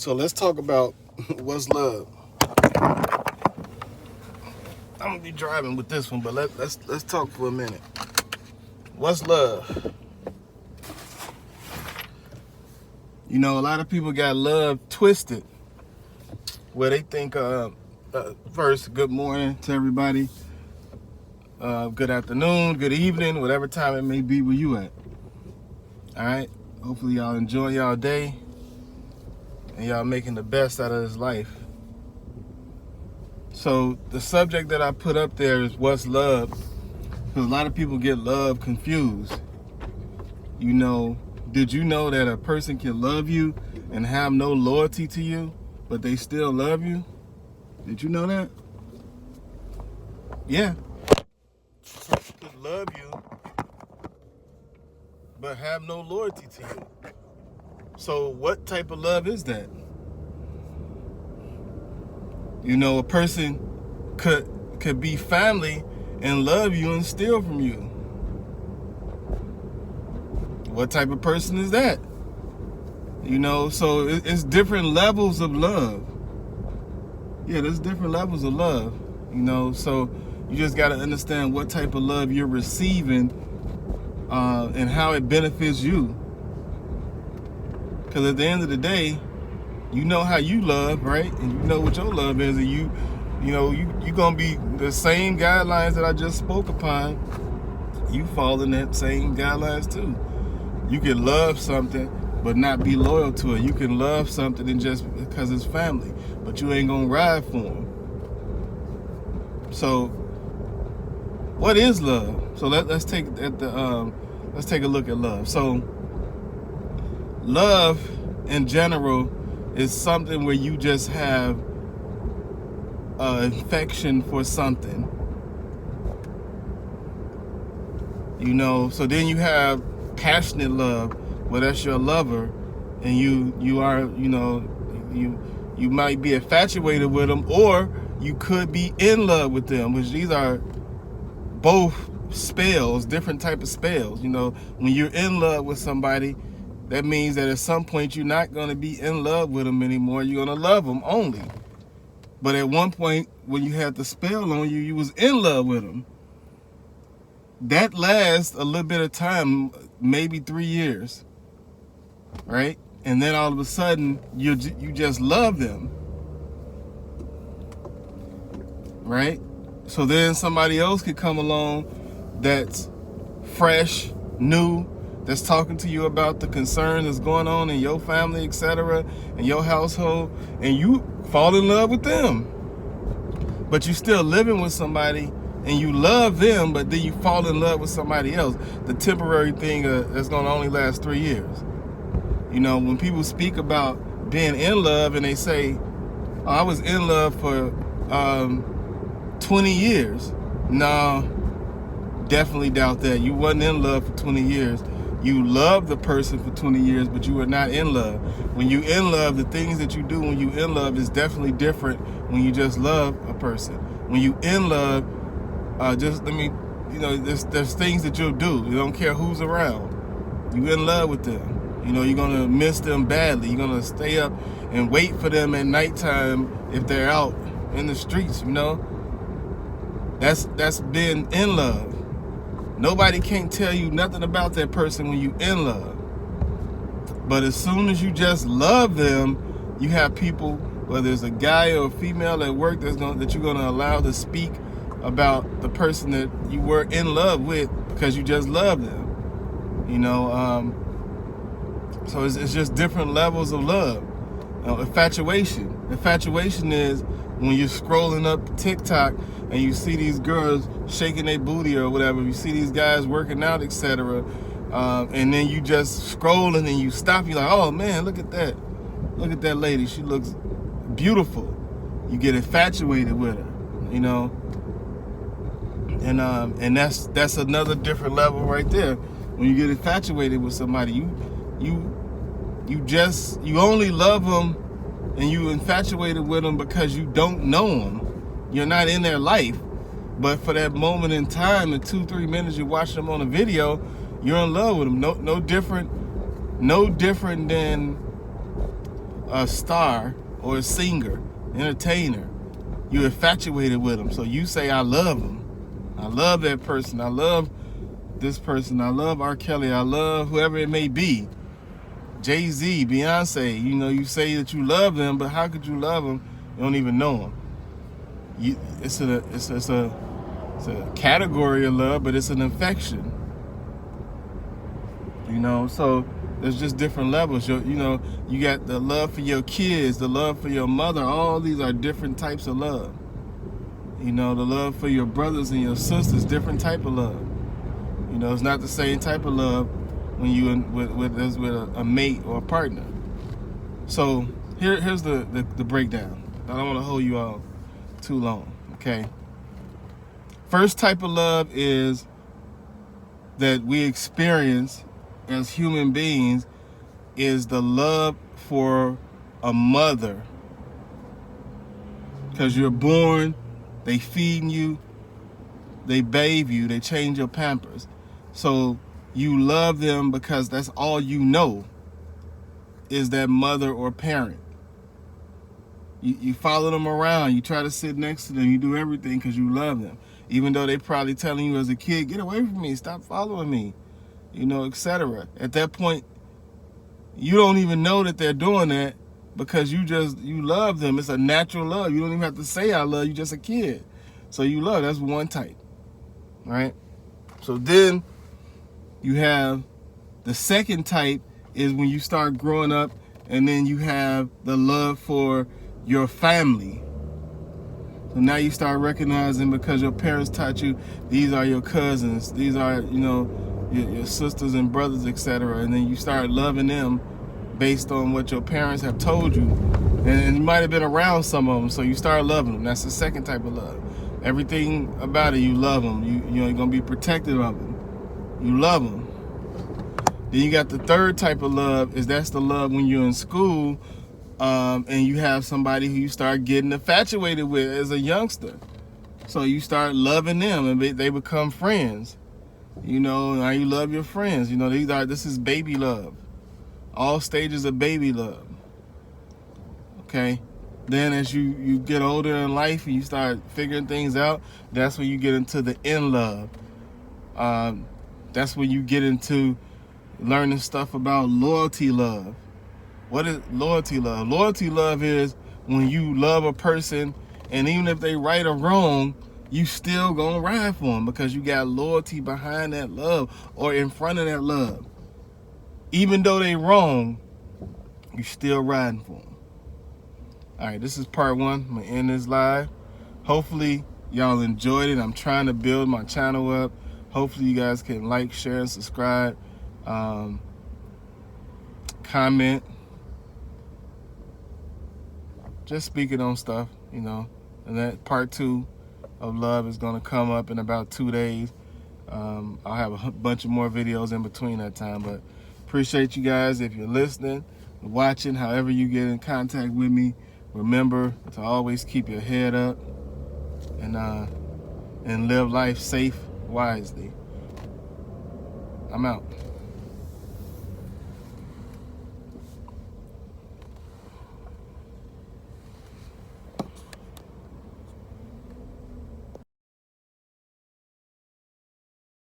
So let's talk about what's love. I'm gonna be driving with this one, but let's talk for a minute. What's love? You know, a lot of people got love twisted, where they think first, good morning to everybody, good afternoon, good evening, whatever time it may be where you at. All right. Hopefully y'all enjoy y'all day and y'all making the best out of this life. So the subject that I put up there is what's love, because a lot of people get love confused. You know, did you know that a person can love you and have no loyalty to you, but they still love you? Did you know that? Yeah. So they could love you, but have no loyalty to you. So what type of love is that? You know, a person could be family and love you and steal from you. What type of person is that? You know, so it's different levels of love. Yeah, there's different levels of love. You know, so you just got to understand what type of love you're receiving and how it benefits you. Because at the end of the day, you know how you love, right? And you know what your love is, and you gonna be the same guidelines that I just spoke upon. You fall in that same guidelines too. You can love something but not be loyal to it. You can love something and just because it's family, but you ain't gonna ride for them. So, what is love? So let's take a look at love. So, love in general is something where you just have affection for something. You know, so then you have passionate love, where that's your lover, and you are, you know, you might be infatuated with them, or you could be in love with them, which these are both spells, different type of spells. You know, when you're in love with somebody, that means that at some point you're not going to be in love with them anymore. You're going to love them only. But at one point, when you had the spell on you, you was in love with them. That lasts a little bit of time, maybe 3 years, right? And then all of a sudden, you just love them, right? So then somebody else could come along that's fresh, new, that's talking to you about the concern that's going on in your family, etc., in your household, and you fall in love with them. But you still living with somebody and you love them, but then you fall in love with somebody else. The temporary thing that's going to only last 3 years. You know, when people speak about being in love and they say, oh, I was in love for 20 years. No, definitely doubt that. You wasn't in love for 20 years. You loved the person for 20 years, but you were not in love. When you in love, the things that you do when you in love is definitely different when you just love a person. When you in love, there's things that you'll do. You don't care who's around. You in love with them. You know, you're gonna miss them badly. You're gonna stay up and wait for them at nighttime if they're out in the streets. You know, that's being in love. Nobody can't tell you nothing about that person when you in love. But as soon as you just love them, you have people, whether it's a guy or a female at work that you're gonna allow to speak about the person that you were in love with because you just love them. You know, so it's just different levels of love. Infatuation. Infatuation is when you're scrolling up TikTok and you see these girls shaking their booty or whatever, you see these guys working out, etc., and then you just scrolling and you stop, you're like, oh man, look at that lady, she looks beautiful. You get infatuated with her, you know, and that's another different level right there. When you get infatuated with somebody, you only love them and you infatuated with them because you don't know them. You're not in their life. But for that moment in time, the 2-3 minutes you watch them on a video, you're in love with them. No different than a star or a singer, entertainer, you're infatuated with them. So you say, I love them. I love that person. I love this person. I love R. Kelly. I love whoever it may be. Jay-Z, Beyonce, you know, you say that you love them, but how could you love them? You don't even know them. It's a category of love, but it's an infection. You know, so there's just different levels. You know, you got the love for your kids, the love for your mother. All these are different types of love. You know, the love for your brothers and your sisters, different type of love. You know, it's not the same type of love when you with a mate or a partner. So here's the breakdown. I don't want to hold you all too long. Okay. First type of love is that we experience as human beings is the love for a mother. Because you're born, they feeding you, they bathe you, they change your pampers. So you love them because that's all you know is that mother or parent. You follow them around, you try to sit next to them, you do everything because you love them. Even though they probably telling you as a kid, get away from me, stop following me, you know, etc. At that point, you don't even know that they're doing that because you love them. It's a natural love. You don't even have to say I love you, just a kid. So you love, that's one type, right? So then you have the second type is when you start growing up and then you have the love for your family. So now you start recognizing because your parents taught you these are your cousins, these are, you know, your sisters and brothers, etc. And then you start loving them based on what your parents have told you. And you might have been around some of them, so you start loving them. That's the second type of love. Everything about it, you love them. You know, you're going to be protective of them. You love them. Then you got the third type of love, that's the love when you're in school and you have somebody who you start getting infatuated with as a youngster. So you start loving them and they become friends. You know, now you love your friends. You know, this is baby love. All stages of baby love. Okay? Then as you get older in life and you start figuring things out, that's when you get into the in love. That's when you get into learning stuff about loyalty love. What is loyalty love? Loyalty love is when you love a person and even if they right or wrong, you still gonna ride for them because you got loyalty behind that love or in front of that love. Even though they wrong, you still riding for them. All right, this is part one. I'm gonna end this live. Hopefully y'all enjoyed it. I'm trying to build my channel up. Hopefully you guys can like, share, and subscribe. Comment. Just speaking on stuff, you know. And that part two of love is gonna come up in about 2 days. I'll have a bunch of more videos in between that time, but appreciate you guys. If you're listening, watching, however you get in contact with me, remember to always keep your head up and live life safe, wisely. I'm out.